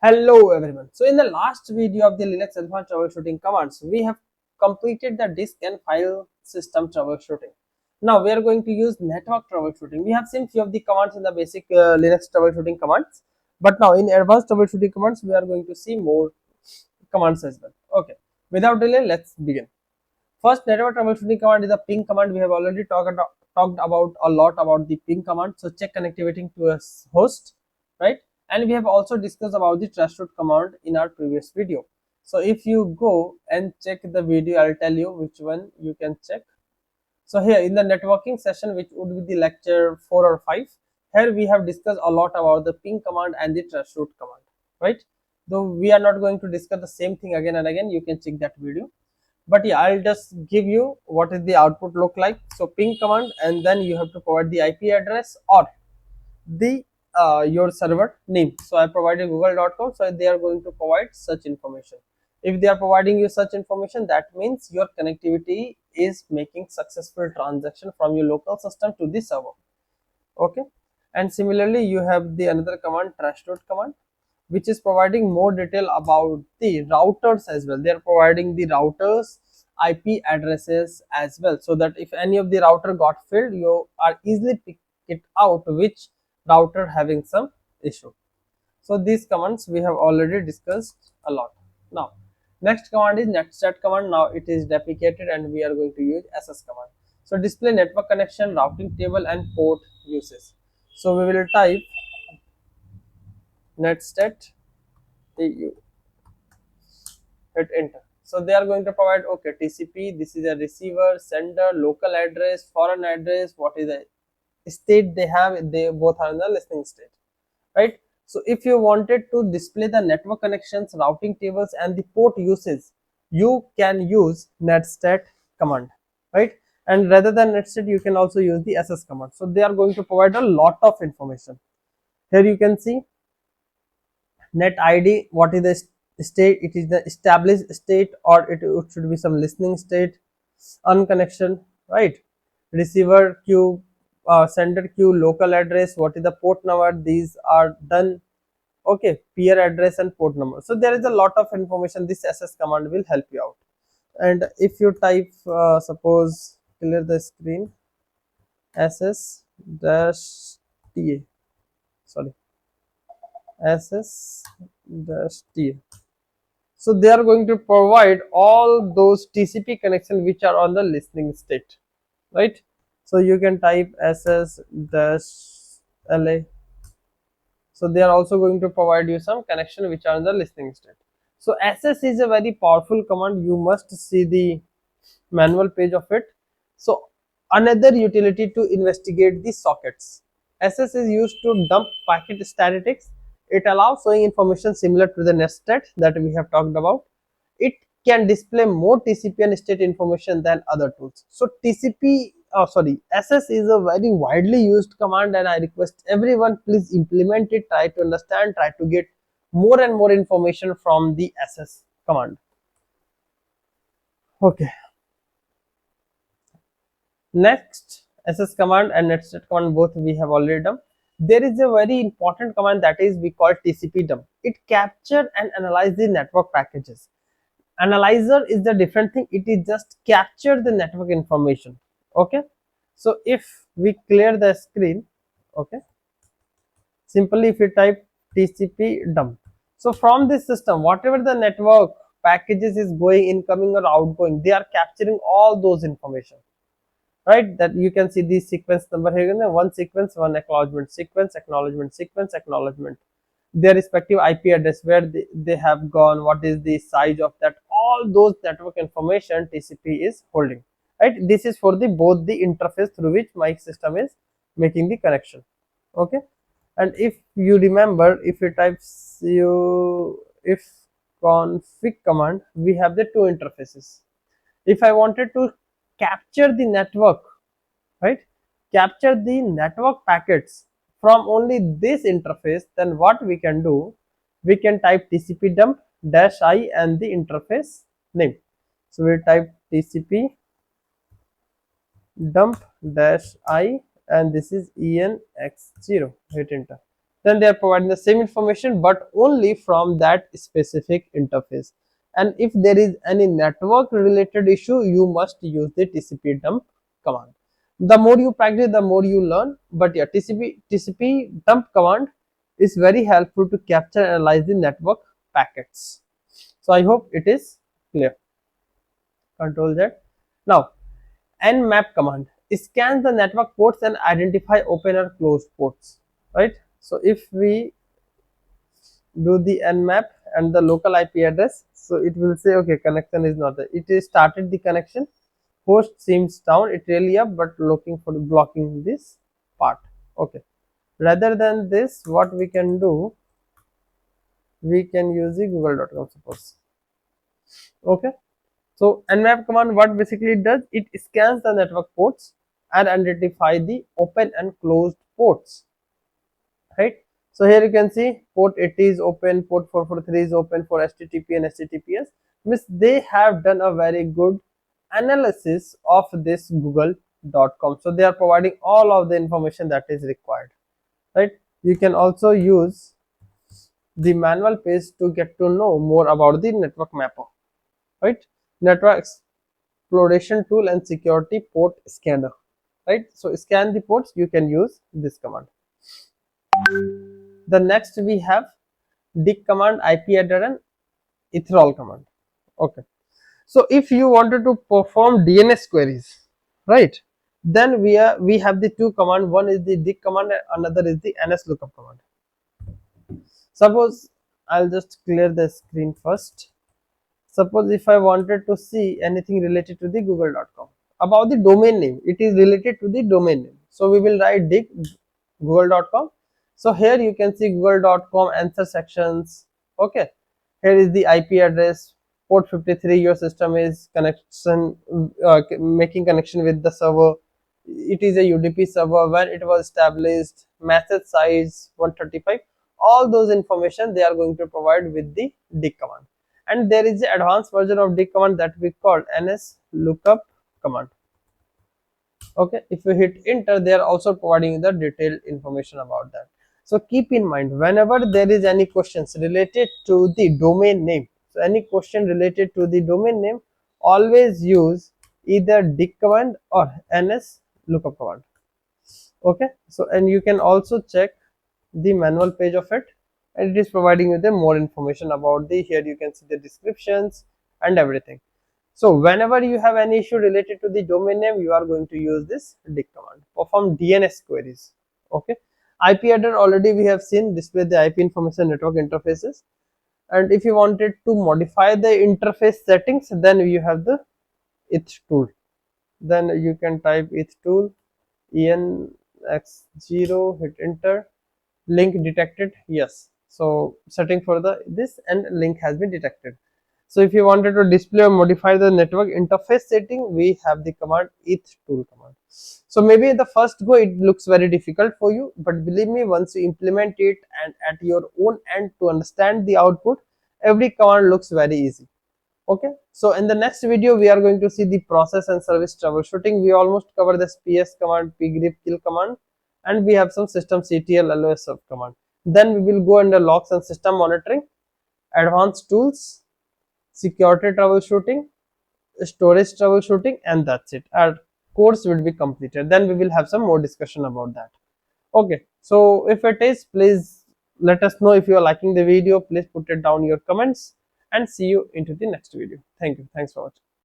Hello everyone. So in the last video of the Linux advanced troubleshooting commands, we have completed the disk and file system troubleshooting. Now we are going to use network troubleshooting. We have seen few of the commands in the basic Linux troubleshooting commands, but now in advanced troubleshooting commands, we are going to see more commands as well. Okay, without delay, let's begin. First network troubleshooting command is the ping command. We have already talked about a lot about the ping command. So check connectivity to a host, right? And we have also discussed about the traceroute command in our previous video. So if you go and check the video, I'll tell you which one you can check. So here in the networking session, which would be the lecture 4 or 5, here we have discussed a lot about the ping command and the traceroute command, right? Though we are not going to discuss the same thing again and again, you can check that video. But yeah, I'll just give you what is the output look like. So ping command, and then you have to provide the IP address or the your server name. So I provided google.com, so they are going to provide such information. If they are providing you such information, that means your connectivity is making successful transaction from your local system to the server. Okay, and similarly you have the another command, traceroute command, which is providing more detail about the routers as well. They are providing the routers IP addresses as well, so that if any of the router got filled, you are easily pick it out which router having some issue. So these commands we have already discussed a lot. Now next command is netstat command. Now it is deprecated and we are going to use ss command. So display network connection, routing table and port uses. So we will type netstat, hit enter. So they are going to provide, okay, TCP, this is a receiver, sender, local address, foreign address, what is the state they have, they both are in the listening state, right? So if you wanted to display the network connections, routing tables and the port uses, you can use netstat command, right? And rather than netstat, you can also use the ss command. So they are going to provide a lot of information. Here you can see net id, what is the state, it is the established state or it should be some listening state, unconnection, right? Receiver queue, sender queue, local address, what is the port number, these are done. Okay, peer address and port number. So there is a lot of information. This ss command will help you out. And if you type suppose clear the screen, ss dash ta, sorry, ss dash ta. So they are going to provide all those TCP connection which are on the listening state, right? So you can type ss dash la. So they are also going to provide you some connection which are in the listening state. So ss is a very powerful command. You must see the manual page of it. So another utility to investigate the sockets. ss is used to dump packet statistics. It allows showing information similar to the netstat that we have talked about. It can display more TCP and state information than other tools. So ss is a very widely used command, and I request everyone, please implement it, try to understand, try to get more and more information from the ss command. Okay, next, ss command and netstat command both we have already done. There is a very important command that is we call tcpdump. It captures and analyzes the network packages. Analyzer is the different thing, it is just capture the network information. Okay, so if we clear the screen, okay, simply if you type tcp dump, so from this system whatever the network packages is going incoming or outgoing, they are capturing all those information, right? That you can see the sequence number here, one sequence, one acknowledgement, sequence, acknowledgement, sequence, acknowledgement, their respective IP address, where they have gone, what is the size of that, all those network information TCP is holding, right? This is for the both the interface through which my system is making the connection. Okay, and if you remember, if you type if config command, we have the two interfaces. If I wanted to capture the network, right, capture the network packets from only this interface, then what we can do, we can type tcp dump dash I and the interface name. So we type tcp dump dash I and this is enx0, hit enter. then they are providing the same information but only from that specific interface. And if there is any network related issue, you must use the tcpdump command. The more you practice, the more you learn. But yeah, tcpdump command is very helpful to capture and analyze the network packets. So I hope it is clear. Control Z. Now, nmap command scans the network ports and identify open or closed ports, right? So if we do the nmap and the local IP address, so it will say okay, connection is not there. It is started the connection, host seems down, it really up, but looking for blocking this part. Okay, rather than this, what we can do, we can use the google.com suppose. Okay, so nmap command, what basically it does, it scans the network ports and identify the open and closed ports, right? So here you can see port 80 is open, port 443 is open for http and https. Means they have done a very good analysis of this google.com. So they are providing all of the information that is required, right? You can also use the manual page to get to know more about the network mapper, right? Network exploration tool and security port scanner, right? So scan the ports, you can use this command. The next we have dict command, ip header and etherall command. Okay, so if you wanted to perform dns queries, right, then we have the two command. One is the dict command, another is the ns lookup command. Suppose I'll just clear the screen first. Suppose if I wanted to see anything related to the google.com about the domain name, it is related to the domain name, so we will write dict google.com. So here you can see google.com answer sections. Okay, here is the ip address, port 53, your system is connection making connection with the server. It is a udp server, when it was established, message size 135. All those information they are going to provide with the dict command. And there is the advanced version of dict command that we call ns lookup command. Okay, if you hit enter, they are also providing the detailed information about that. So keep in mind, whenever there is any questions related to the domain name, so any question related to the domain name, always use either dict command or ns lookup command. Okay, so and you can also check the manual page of it, and it is providing you the more information about the, here you can see the descriptions and everything. So whenever you have any issue related to the domain name, you are going to use this dict command. Perform DNS queries. Okay. IP header, already we have seen, display the IP information network interfaces. And if you wanted to modify the interface settings, then you have the eth tool. Then you can type eth tool, enx0, hit enter, link detected, yes. So setting for the this and link has been detected. So if you wanted to display or modify the network interface setting, we have the command eth tool command. So maybe at the first go it looks very difficult for you, but believe me, once you implement it and at your own end to understand the output, every command looks very easy. Okay, so in the next video we are going to see the process and service troubleshooting. We almost cover this ps command, pgrip kill command, and we have some system ctl los sub command. Then we will go under logs and system monitoring, advanced tools, security troubleshooting, storage troubleshooting, and that's it. Our course will be completed. Then we will have some more discussion about that. Okay, so if it is, please let us know. If you are liking the video, please put it down your comments, and see you into the next video. Thank you. Thanks for watching.